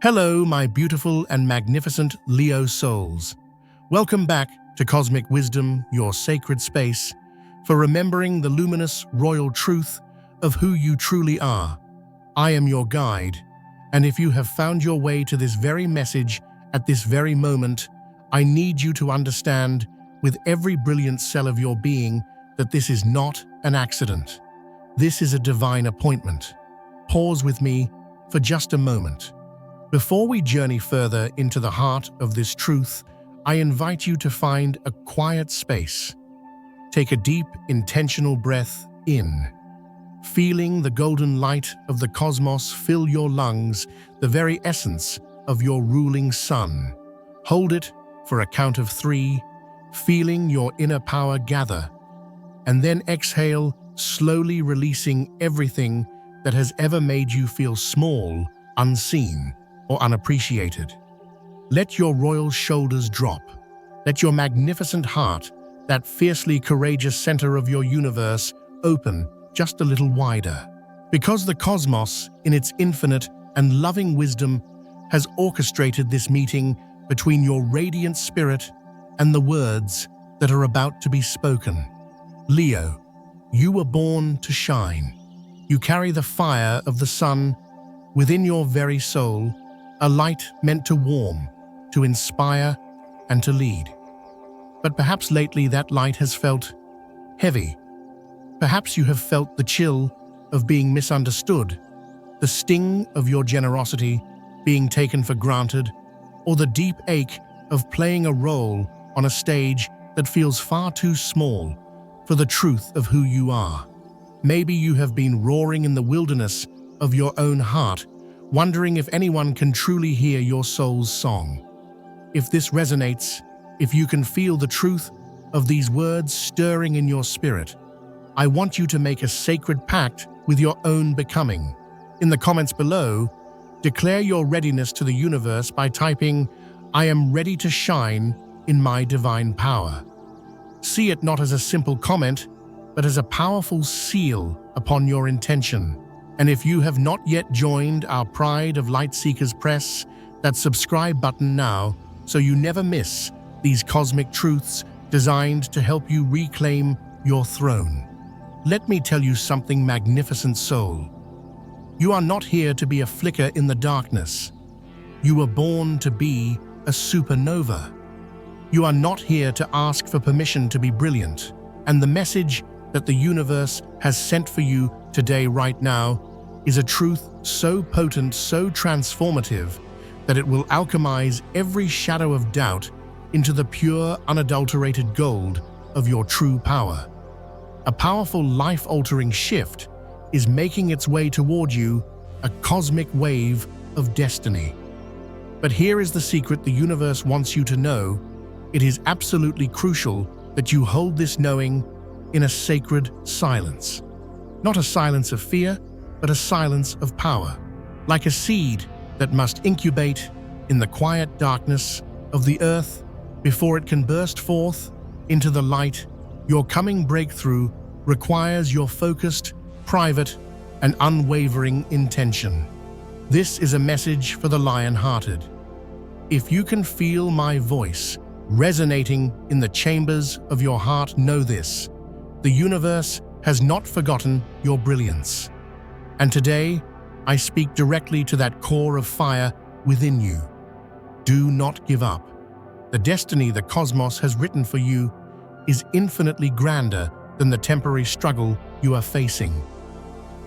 Hello, my beautiful and magnificent Leo souls. Welcome back to Cosmic Wisdom, your sacred space, for remembering the luminous royal truth of who you truly are. I am your guide, and if you have found your way to this very message at this very moment, I need you to understand with every brilliant cell of your being that this is not an accident. This is a divine appointment. Pause with me for just a moment. Before we journey further into the heart of this truth, I invite you to find a quiet space. Take a deep, intentional breath in, feeling the golden light of the cosmos fill your lungs, the very essence of your ruling sun. Hold it for a count of 3, feeling your inner power gather, and then exhale, slowly releasing everything that has ever made you feel small, unseen, or unappreciated. Let your royal shoulders drop. Let your magnificent heart, that fiercely courageous center of your universe, open just a little wider. Because the cosmos, in its infinite and loving wisdom, has orchestrated this meeting between your radiant spirit and the words that are about to be spoken. Leo, you were born to shine. You carry the fire of the sun within your very soul, a light meant to warm, to inspire, and to lead. But perhaps lately that light has felt heavy. Perhaps you have felt the chill of being misunderstood, the sting of your generosity being taken for granted, or the deep ache of playing a role on a stage that feels far too small for the truth of who you are. Maybe you have been roaring in the wilderness of your own heart, wondering if anyone can truly hear your soul's song. If this resonates, if you can feel the truth of these words stirring in your spirit, I want you to make a sacred pact with your own becoming. In the comments below, declare your readiness to the universe by typing, "I am ready to shine in my divine power." See it not as a simple comment, but as a powerful seal upon your intention. And if you have not yet joined our Pride of Light Seekers, press that subscribe button now so you never miss these cosmic truths designed to help you reclaim your throne. Let me tell you something, magnificent soul. You are not here to be a flicker in the darkness. You were born to be a supernova. You are not here to ask for permission to be brilliant. And the message that the universe has sent for you today, right now, is a truth so potent, so transformative, that it will alchemize every shadow of doubt into the pure, unadulterated gold of your true power. A powerful, life-altering shift is making its way toward you, a cosmic wave of destiny. But here is the secret the universe wants you to know. It is absolutely crucial that you hold this knowing in a sacred silence. Not a silence of fear, but a silence of power. Like a seed that must incubate in the quiet darkness of the earth before it can burst forth into the light, your coming breakthrough requires your focused, private, and unwavering intention. This is a message for the lion-hearted. If you can feel my voice resonating in the chambers of your heart, know this: the universe has not forgotten your brilliance. And today, I speak directly to that core of fire within you. Do not give up. The destiny the cosmos has written for you is infinitely grander than the temporary struggle you are facing.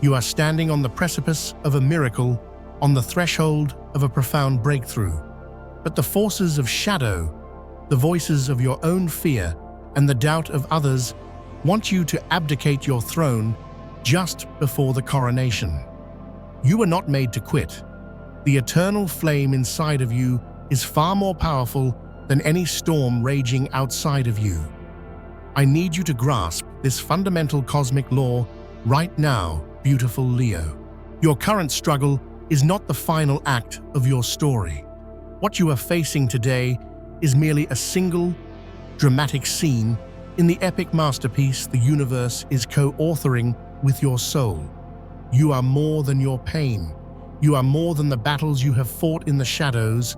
You are standing on the precipice of a miracle, on the threshold of a profound breakthrough. But the forces of shadow, the voices of your own fear, and the doubt of others want you to abdicate your throne just before the coronation. You were not made to quit. The eternal flame inside of you is far more powerful than any storm raging outside of you. I need you to grasp this fundamental cosmic law right now, beautiful Leo. Your current struggle is not the final act of your story. What you are facing today is merely a single, dramatic scene in the epic masterpiece the universe is co-authoring with your soul. You are more than your pain. You are more than the battles you have fought in the shadows.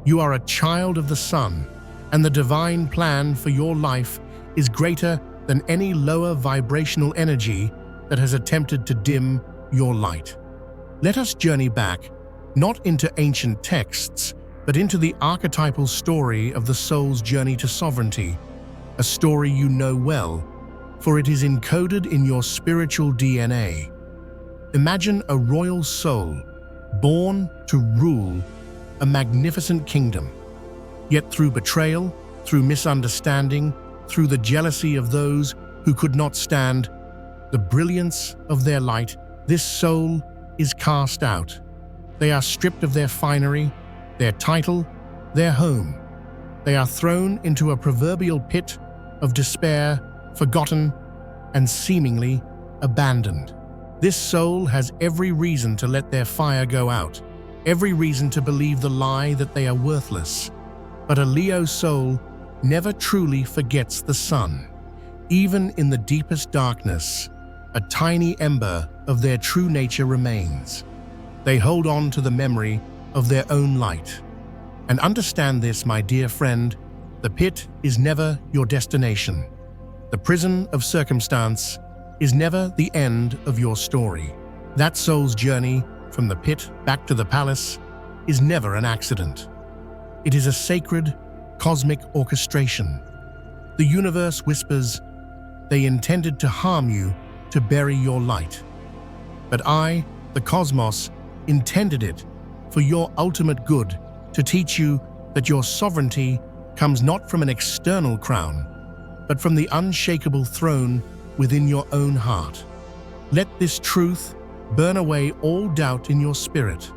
You are a child of the sun, and the divine plan for your life is greater than any lower vibrational energy that has attempted to dim your light. Let us journey back, not into ancient texts, but into the archetypal story of the soul's journey to sovereignty, a story you know well, for it is encoded in your spiritual DNA. Imagine a royal soul, born to rule a magnificent kingdom. Yet through betrayal, through misunderstanding, through the jealousy of those who could not stand the brilliance of their light, this soul is cast out. They are stripped of their finery, their title, their home. They are thrown into a proverbial pit of despair, forgotten, and seemingly abandoned. This soul has every reason to let their fire go out, every reason to believe the lie that they are worthless. But a Leo soul never truly forgets the sun. Even in the deepest darkness, a tiny ember of their true nature remains. They hold on to the memory of their own light. And understand this, my dear friend, the pit is never your destination. The prison of circumstance is never the end of your story. That soul's journey from the pit back to the palace is never an accident. It is a sacred, cosmic orchestration. The universe whispers, they intended to harm you to bury your light. But I, the cosmos, intended it for your ultimate good, to teach you that your sovereignty comes not from an external crown, but from the unshakable throne within your own heart. Let this truth burn away all doubt in your spirit.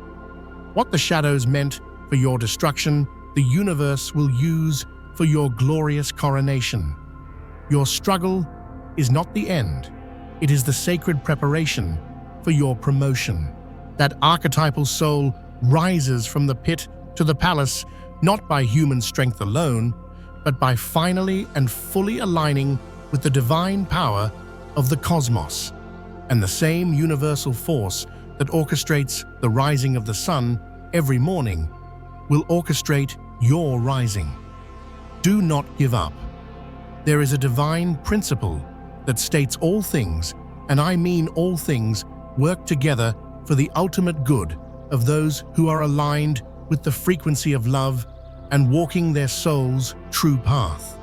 What the shadows meant for your destruction, the universe will use for your glorious coronation. Your struggle is not the end. It is the sacred preparation for your promotion. That archetypal soul rises from the pit to the palace, not by human strength alone, but by finally and fully aligning with the divine power of the cosmos. And the same universal force that orchestrates the rising of the sun every morning will orchestrate your rising. Do not give up. There is a divine principle that states all things, and I mean all things, work together for the ultimate good of those who are aligned with the frequency of love and walking their soul's true path.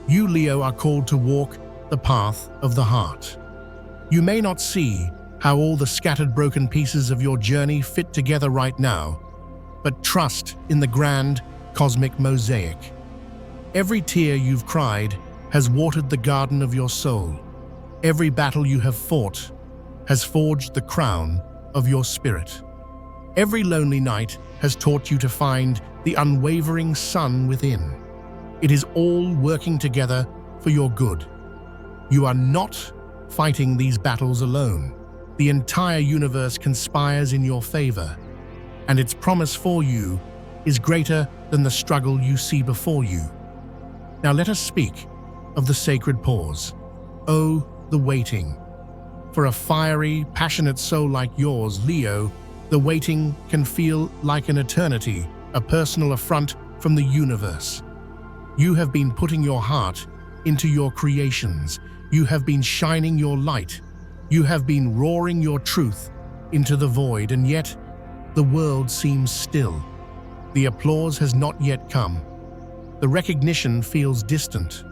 You, Leo, are called to walk the path of the heart. You may not see how all the scattered broken pieces of your journey fit together right now, but trust in the grand cosmic mosaic. Every tear you've cried has watered the garden of your soul. Every battle you have fought has forged the crown of your spirit. Every lonely night has taught you to find the unwavering sun within. It is all working together for your good. You are not fighting these battles alone. The entire universe conspires in your favor, and its promise for you is greater than the struggle you see before you. Now let us speak of the sacred pause. Oh, the waiting. For a fiery, passionate soul like yours, Leo, the waiting can feel like an eternity, a personal affront from the universe. You have been putting your heart into your creations. You have been shining your light. You have been roaring your truth into the void, and yet the world seems still. The applause has not yet come. The recognition feels distant,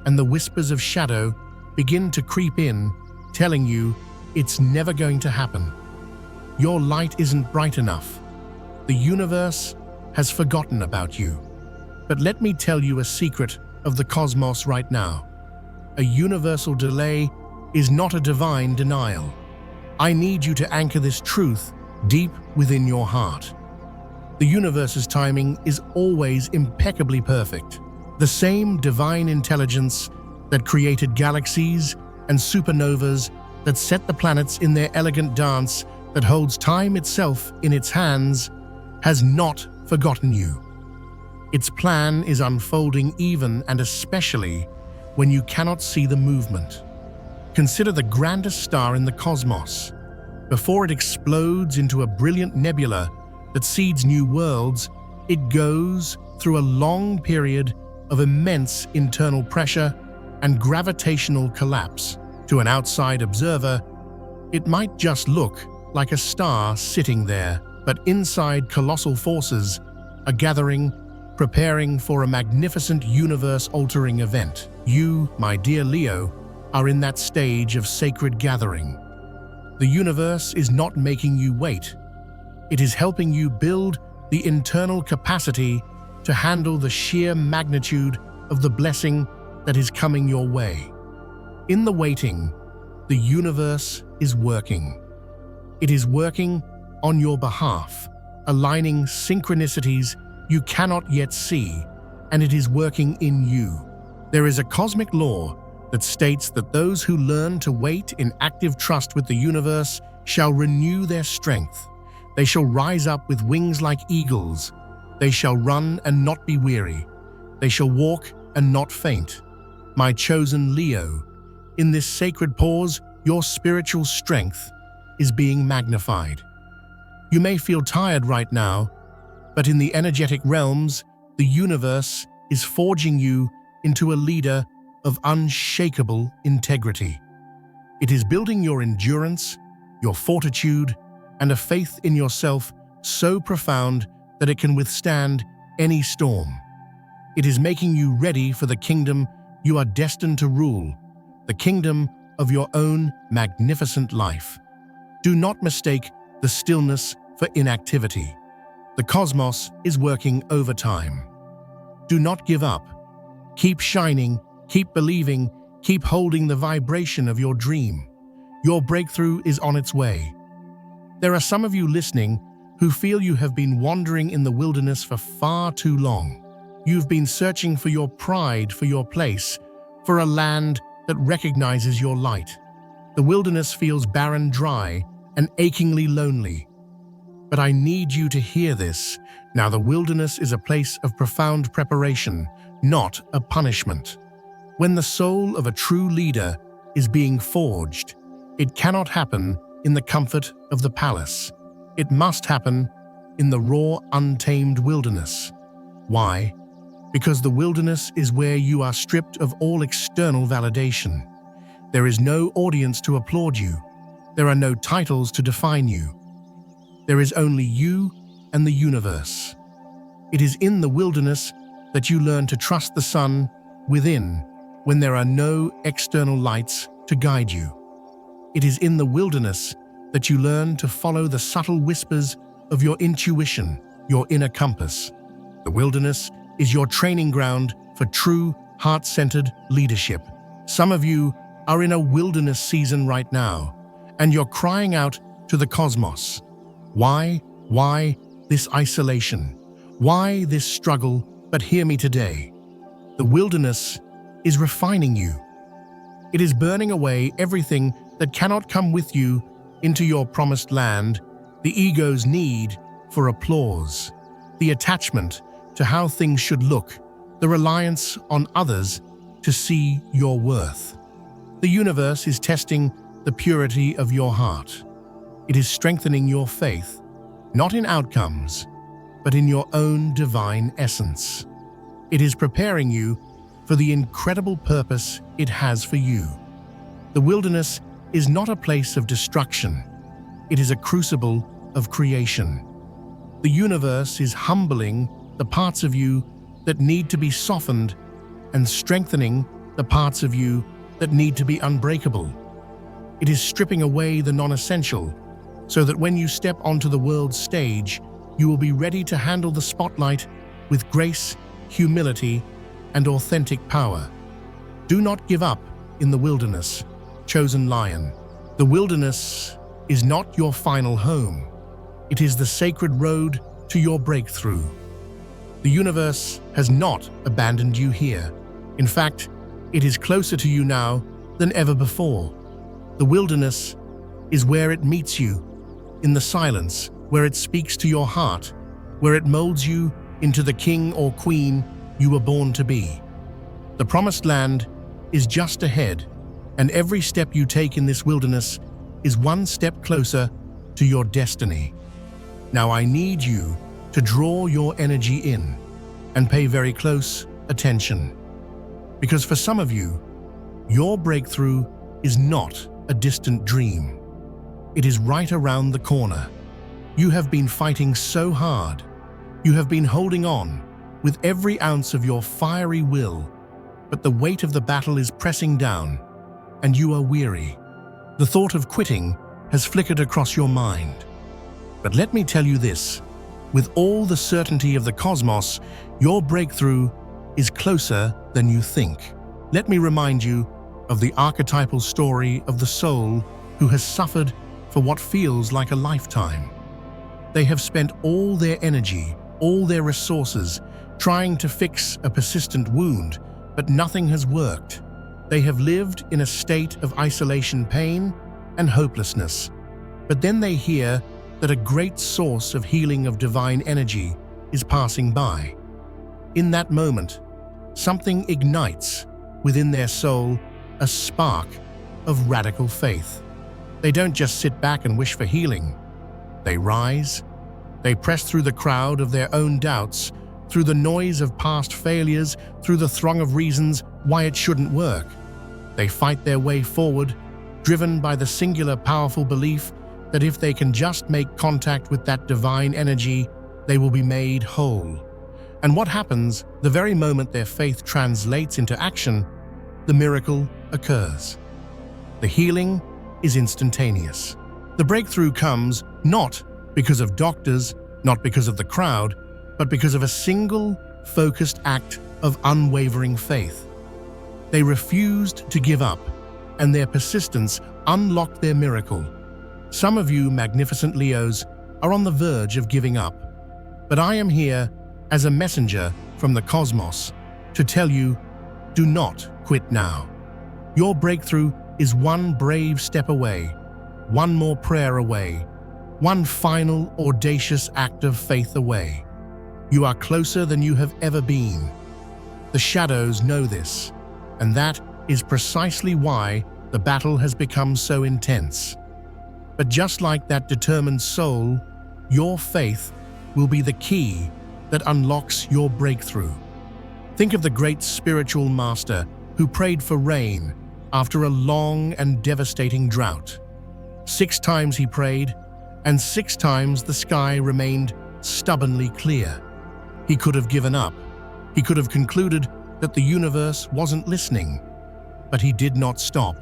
and the whispers of shadow begin to creep in, telling you it's never going to happen. Your light isn't bright enough. The universe has forgotten about you. But let me tell you a secret of the cosmos right now. A universal delay is not a divine denial. I need you to anchor this truth deep within your heart. The universe's timing is always impeccably perfect. The same divine intelligence that created galaxies and supernovas, that set the planets in their elegant dance, that holds time itself in its hands, has not forgotten you. Its plan is unfolding even and especially when you cannot see the movement. Consider the grandest star in the cosmos. Before it explodes into a brilliant nebula that seeds new worlds, it goes through a long period of immense internal pressure and gravitational collapse. To an outside observer, it might just look like a star sitting there, but inside colossal forces are gathering, preparing for a magnificent universe-altering event. You, my dear Leo, are in that stage of sacred gathering. The universe is not making you wait. It is helping you build the internal capacity to handle the sheer magnitude of the blessing that is coming your way. In the waiting, the universe is working. It is working on your behalf, aligning synchronicities you cannot yet see, and it is working in you. There is a cosmic law that states that those who learn to wait in active trust with the universe shall renew their strength. They shall rise up with wings like eagles. They shall run and not be weary. They shall walk and not faint. My chosen Leo, in this sacred pause, your spiritual strength is being magnified. You may feel tired right now, but in the energetic realms, the universe is forging you into a leader of unshakable integrity. It is building your endurance, your fortitude, and a faith in yourself so profound that it can withstand any storm. It is making you ready for the kingdom you are destined to rule, the kingdom of your own magnificent life. Do not mistake the stillness for inactivity. The cosmos is working overtime. Do not give up. Keep shining, keep believing, keep holding the vibration of your dream. Your breakthrough is on its way. There are some of you listening who feel you have been wandering in the wilderness for far too long. You've been searching for your pride, for your place, for a land that recognizes your light. The wilderness feels barren, dry, and achingly lonely. But I need you to hear this. Now, the wilderness is a place of profound preparation, not a punishment. When the soul of a true leader is being forged, it cannot happen in the comfort of the palace. It must happen in the raw, untamed wilderness. Why? Because the wilderness is where you are stripped of all external validation. There is no audience to applaud you. There are no titles to define you. There is only you and the universe. It is in the wilderness that you learn to trust the sun within when there are no external lights to guide you. It is in the wilderness that you learn to follow the subtle whispers of your intuition, your inner compass. The wilderness is your training ground for true, heart-centered leadership. Some of you are in a wilderness season right now, and you're crying out to the cosmos. Why this isolation? Why this struggle? But hear me today. The wilderness is refining you. It is burning away everything that cannot come with you into your promised land, the ego's need for applause, the attachment to how things should look, the reliance on others to see your worth. The universe is testing the purity of your heart. It is strengthening your faith, not in outcomes, but in your own divine essence. It is preparing you for the incredible purpose it has for you. The wilderness is not a place of destruction. It is a crucible of creation. The universe is humbling the parts of you that need to be softened and strengthening the parts of you that need to be unbreakable. It is stripping away the non-essential so that when you step onto the world's stage, you will be ready to handle the spotlight with grace, humility, and authentic power. Do not give up in the wilderness, chosen lion. The wilderness is not your final home. It is the sacred road to your breakthrough. The universe has not abandoned you here. In fact, it is closer to you now than ever before. The wilderness is where it meets you, in the silence, where it speaks to your heart, where it molds you into the king or queen you were born to be. The promised land is just ahead, and every step you take in this wilderness is one step closer to your destiny. Now I need you to draw your energy in and pay very close attention. Because for some of you, your breakthrough is not a distant dream. It is right around the corner. You have been fighting so hard. You have been holding on with every ounce of your fiery will, but the weight of the battle is pressing down, and you are weary. The thought of quitting has flickered across your mind. But let me tell you this, with all the certainty of the cosmos, your breakthrough is closer than you think. Let me remind you of the archetypal story of the soul who has suffered for what feels like a lifetime. They have spent all their energy, all their resources, trying to fix a persistent wound, but nothing has worked. They have lived in a state of isolation, pain, and hopelessness. But then they hear that a great source of healing of divine energy is passing by. In that moment, something ignites within their soul, a spark of radical faith. They don't just sit back and wish for healing. They rise. They press through the crowd of their own doubts, through the noise of past failures, through the throng of reasons why it shouldn't work. They fight their way forward, driven by the singular powerful belief that if they can just make contact with that divine energy, they will be made whole. And what happens the very moment their faith translates into action? The miracle occurs. The healing is instantaneous. The breakthrough comes not because of doctors, not because of the crowd, but because of a single, focused act of unwavering faith. They refused to give up, and their persistence unlocked their miracle. Some of you magnificent Leos are on the verge of giving up, but I am here as a messenger from the cosmos to tell you, do not quit now. Your breakthrough is one brave step away, one more prayer away, one final audacious act of faith away. You are closer than you have ever been. The shadows know this, and that is precisely why the battle has become so intense. But just like that determined soul, your faith will be the key that unlocks your breakthrough. Think of the great spiritual master who prayed for rain after a long and devastating drought. 6 times he prayed, and 6 times the sky remained stubbornly clear. He could have given up. He could have concluded that the universe wasn't listening. But he did not stop.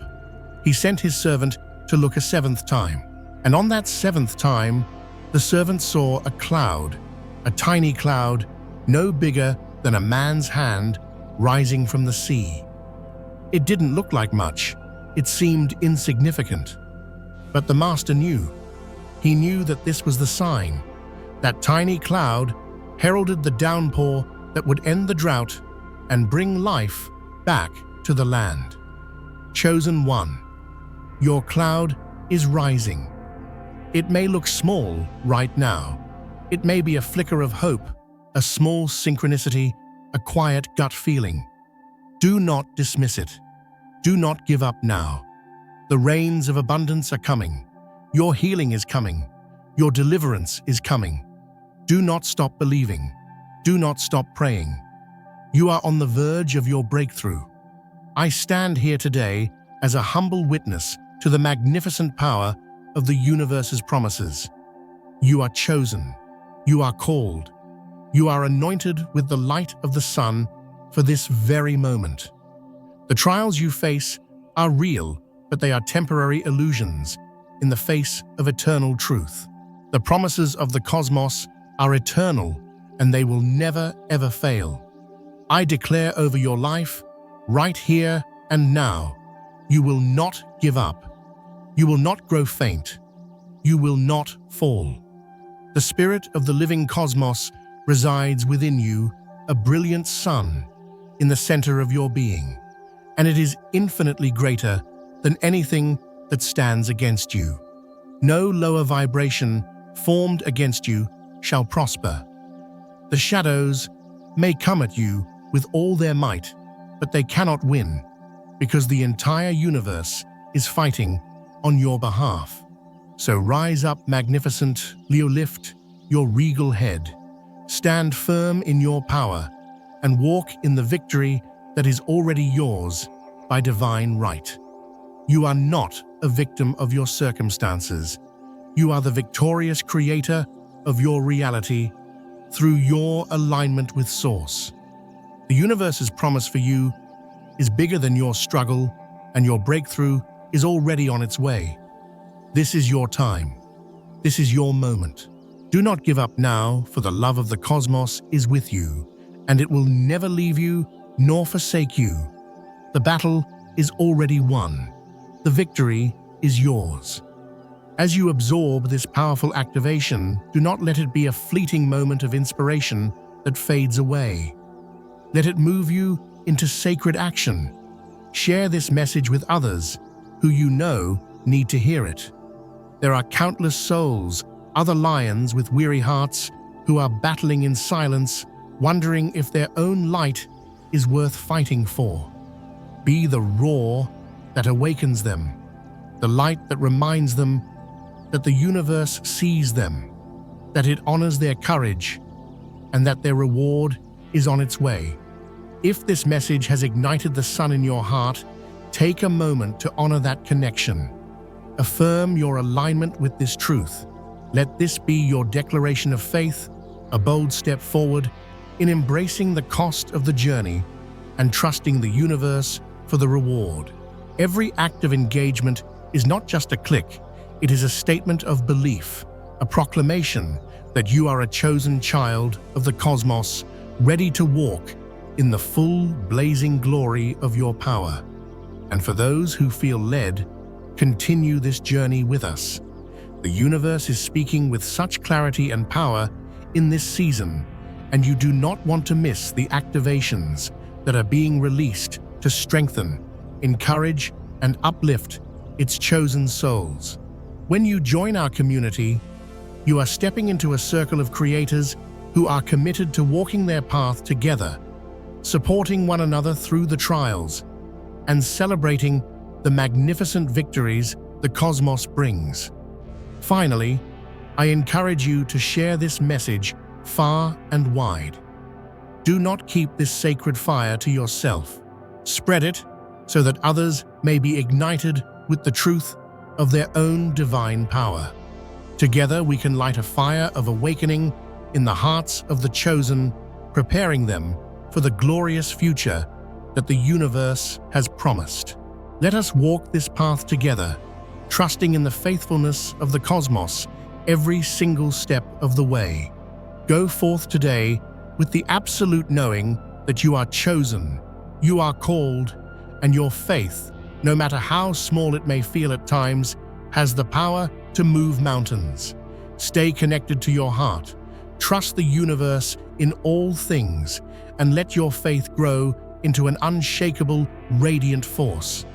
He sent his servant to look a 7th time. And on that 7th time, the servant saw a cloud, a tiny cloud, no bigger than a man's hand, rising from the sea. It didn't look like much. It seemed insignificant. But the master knew. He knew that this was the sign. That tiny cloud heralded the downpour that would end the drought and bring life back to the land. Chosen one, your cloud is rising. It may look small right now. It may be a flicker of hope, a small synchronicity, a quiet gut feeling. Do not dismiss it. Do not give up now. The rains of abundance are coming. Your healing is coming. Your deliverance is coming. Do not stop believing. Do not stop praying. You are on the verge of your breakthrough. I stand here today as a humble witness to the magnificent power of the universe's promises. You are chosen. You are called. You are anointed with the light of the sun for this very moment. The trials you face are real, but they are temporary illusions in the face of eternal truth. The promises of the cosmos are eternal, and they will never, ever fail. I declare over your life, right here and now, you will not give up. You will not grow faint. You will not fall. The spirit of the living cosmos resides within you, a brilliant sun in the center of your being, and it is infinitely greater than anything that stands against you. No lower vibration formed against you shall prosper. The shadows may come at you with all their might, but they cannot win, because the entire universe is fighting on your behalf. So rise up, magnificent Leo, lift your regal head. Stand firm in your power and walk in the victory that is already yours by divine right. You are not a victim of your circumstances. You are the victorious creator of your reality through your alignment with Source. The universe's promise for you is bigger than your struggle, and your breakthrough is already on its way. This is your time. This is your moment. Do not give up now, for the love of the cosmos is with you, and it will never leave you nor forsake you. The battle is already won. The victory is yours. As you absorb this powerful activation, do not let it be a fleeting moment of inspiration that fades away. Let it move you into sacred action. Share this message with others who you know need to hear it. There are countless souls, other lions with weary hearts, who are battling in silence, wondering if their own light is worth fighting for. Be the roar that awakens them, the light that reminds them that the universe sees them, that it honors their courage, and that their reward is on its way. If this message has ignited the sun in your heart, take a moment to honor that connection. Affirm your alignment with this truth. Let this be your declaration of faith, a bold step forward in embracing the cost of the journey and trusting the universe for the reward. Every act of engagement is not just a click, it is a statement of belief, a proclamation that you are a chosen child of the cosmos, ready to walk in the full, blazing glory of your power. And for those who feel led, continue this journey with us. The universe is speaking with such clarity and power in this season, and you do not want to miss the activations that are being released to strengthen, encourage, and uplift its chosen souls. When you join our community, you are stepping into a circle of creators who are committed to walking their path together, supporting one another through the trials, and celebrating the magnificent victories the cosmos brings. Finally, I encourage you to share this message far and wide. Do not keep this sacred fire to yourself. Spread it so that others may be ignited with the truth of their own divine power. Together we can light a fire of awakening in the hearts of the chosen, preparing them for the glorious future that the universe has promised. Let us walk this path together, trusting in the faithfulness of the cosmos every single step of the way. Go forth today with the absolute knowing that you are chosen, you are called, and your faith, no matter how small it may feel at times, has the power to move mountains. Stay connected to your heart, trust the universe in all things, and let your faith grow into an unshakable, radiant force.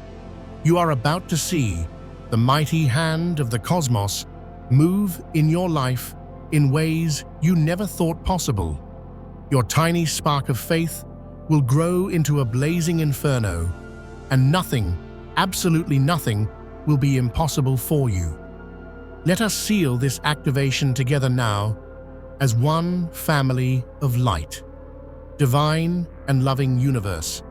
You are about to see the mighty hand of the cosmos move in your life in ways you never thought possible. Your tiny spark of faith will grow into a blazing inferno, and nothing, absolutely nothing, will be impossible for you. Let us seal this activation together now as one family of light. Divine and loving universe,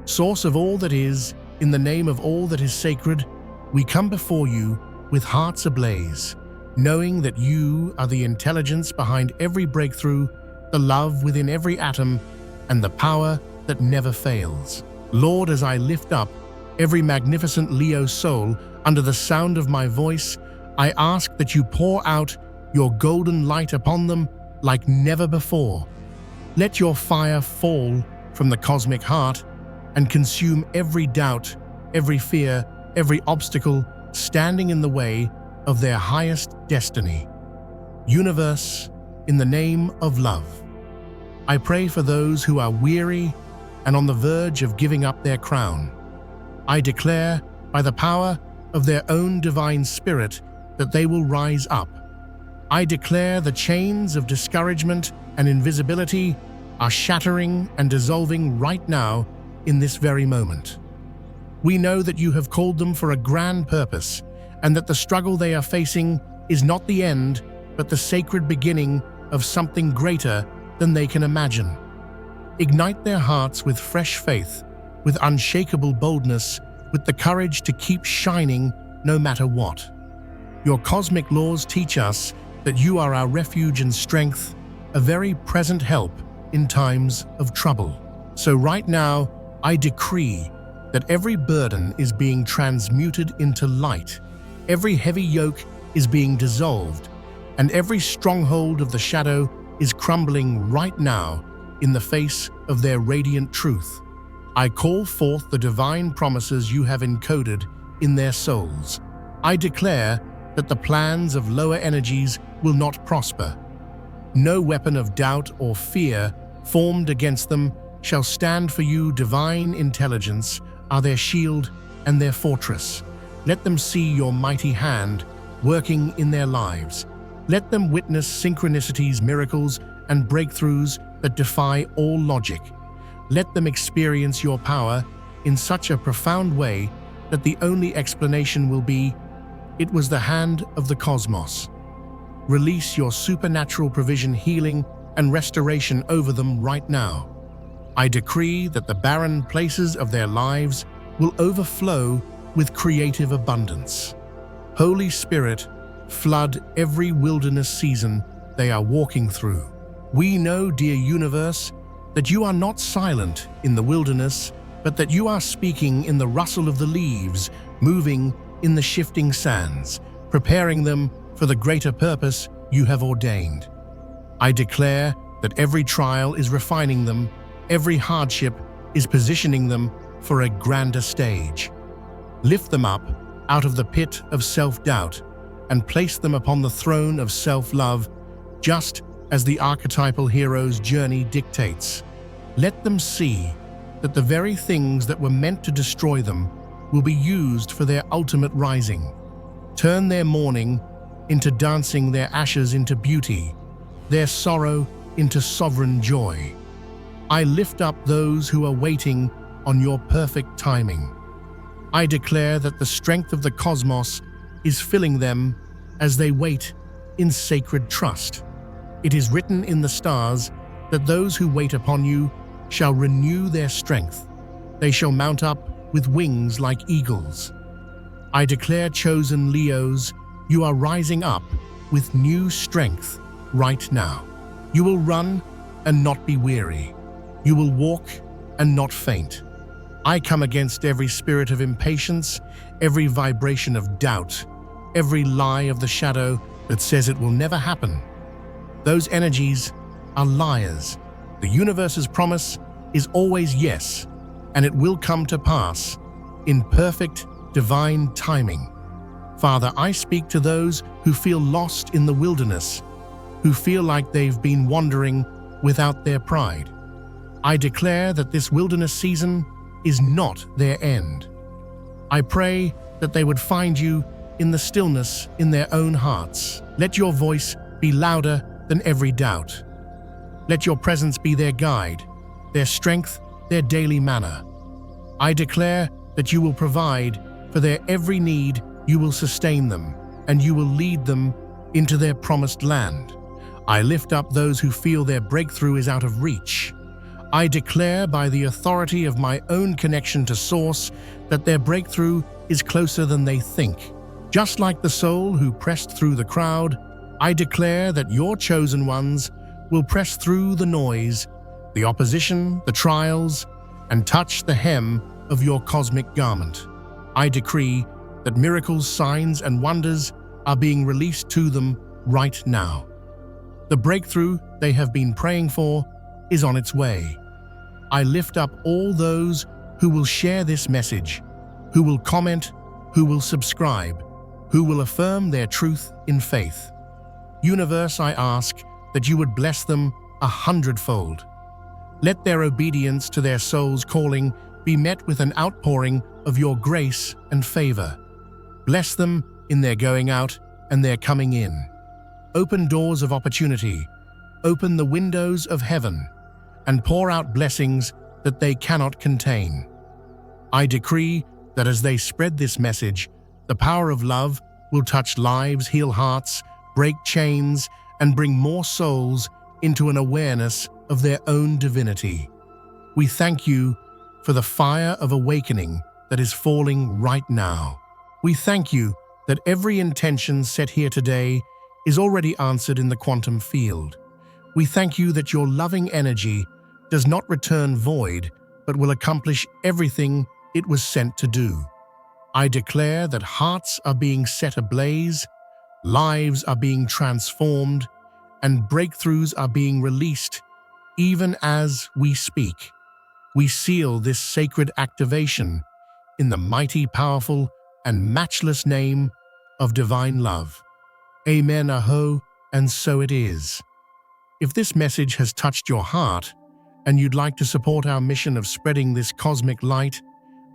source of all that is, in the name of all that is sacred, we come before you with hearts ablaze, knowing that you are the intelligence behind every breakthrough, the love within every atom, and the power that never fails. Lord, as I lift up every magnificent Leo soul under the sound of my voice, I ask that you pour out your golden light upon them like never before. Let your fire fall from the cosmic heart and consume every doubt, every fear, every obstacle standing in the way of their highest destiny. Universe, in the name of love, I pray for those who are weary and on the verge of giving up their crown. I declare, by the power of their own divine spirit, that they will rise up. I declare the chains of discouragement and invisibility are shattering and dissolving right now in this very moment. We know that you have called them for a grand purpose, and that the struggle they are facing is not the end, but the sacred beginning of something greater than they can imagine. Ignite their hearts with fresh faith, with unshakable boldness, with the courage to keep shining no matter what. Your cosmic laws teach us that you are our refuge and strength, a very present help in times of trouble. So right now, I decree that every burden is being transmuted into light, every heavy yoke is being dissolved, and every stronghold of the shadow is crumbling right now in the face of their radiant truth. I call forth the divine promises you have encoded in their souls. I declare that the plans of lower energies will not prosper. No weapon of doubt or fear formed against them shall stand for you. Divine intelligence are their shield and their fortress. Let them see your mighty hand working in their lives. Let them witness synchronicities, miracles, and breakthroughs that defy all logic. Let them experience your power in such a profound way that the only explanation will be, it was the hand of the cosmos. Release your supernatural provision, healing, and restoration over them right now. I decree that the barren places of their lives will overflow with creative abundance. Holy Spirit, flood every wilderness season they are walking through. We know, dear universe, that you are not silent in the wilderness, but that you are speaking in the rustle of the leaves, moving in the shifting sands, preparing them for the greater purpose you have ordained. I declare that every trial is refining them, every hardship is positioning them for a grander stage. Lift them up out of the pit of self-doubt and place them upon the throne of self-love, just as the archetypal hero's journey dictates. Let them see that the very things that were meant to destroy them will be used for their ultimate rising. Turn their mourning into dancing, their ashes into beauty, their sorrow into sovereign joy. I lift up those who are waiting on your perfect timing. I declare that the strength of the cosmos is filling them as they wait in sacred trust. It is written in the stars that those who wait upon you shall renew their strength. They shall mount up with wings like eagles. I declare, chosen Leos, you are rising up with new strength right now. You will run and not be weary. You will walk and not faint. I come against every spirit of impatience, every vibration of doubt, every lie of the shadow that says it will never happen. Those energies are liars. The universe's promise is always yes, and it will come to pass in perfect divine timing. Father, I speak to those who feel lost in the wilderness, who feel like they've been wandering without their pride. I declare that this wilderness season is not their end. I pray that they would find you in the stillness in their own hearts. Let your voice be louder than every doubt. Let your presence be their guide, their strength, their daily manna. I declare that you will provide for their every need, you will sustain them, and you will lead them into their promised land. I lift up those who feel their breakthrough is out of reach. I declare by the authority of my own connection to Source that their breakthrough is closer than they think. Just like the soul who pressed through the crowd, I declare that your chosen ones will press through the noise, the opposition, the trials, and touch the hem of your cosmic garment. I decree that miracles, signs, and wonders are being released to them right now. The breakthrough they have been praying for is on its way. I lift up all those who will share this message, who will comment, who will subscribe, who will affirm their truth in faith. Universe, I ask that you would bless them 100-fold. Let their obedience to their soul's calling be met with an outpouring of your grace and favor. Bless them in their going out and their coming in. Open doors of opportunity, open the windows of heaven, and pour out blessings that they cannot contain. I decree that as they spread this message, the power of love will touch lives, heal hearts, break chains, and bring more souls into an awareness of their own divinity. We thank you for the fire of awakening that is falling right now. We thank you that every intention set here today is already answered in the quantum field. We thank you that your loving energy does not return void, but will accomplish everything it was sent to do. I declare that hearts are being set ablaze, lives are being transformed, and breakthroughs are being released, even as we speak. We seal this sacred activation in the mighty, powerful, and matchless name of divine love. Amen, aho, and so it is. If this message has touched your heart and you'd like to support our mission of spreading this cosmic light,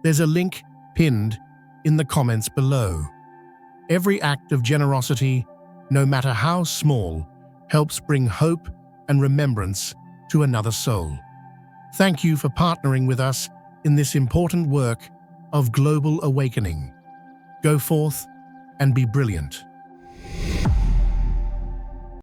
there's a link pinned in the comments below. Every act of generosity, no matter how small, helps bring hope and remembrance to another soul. Thank you for partnering with us in this important work of global awakening. Go forth and be brilliant.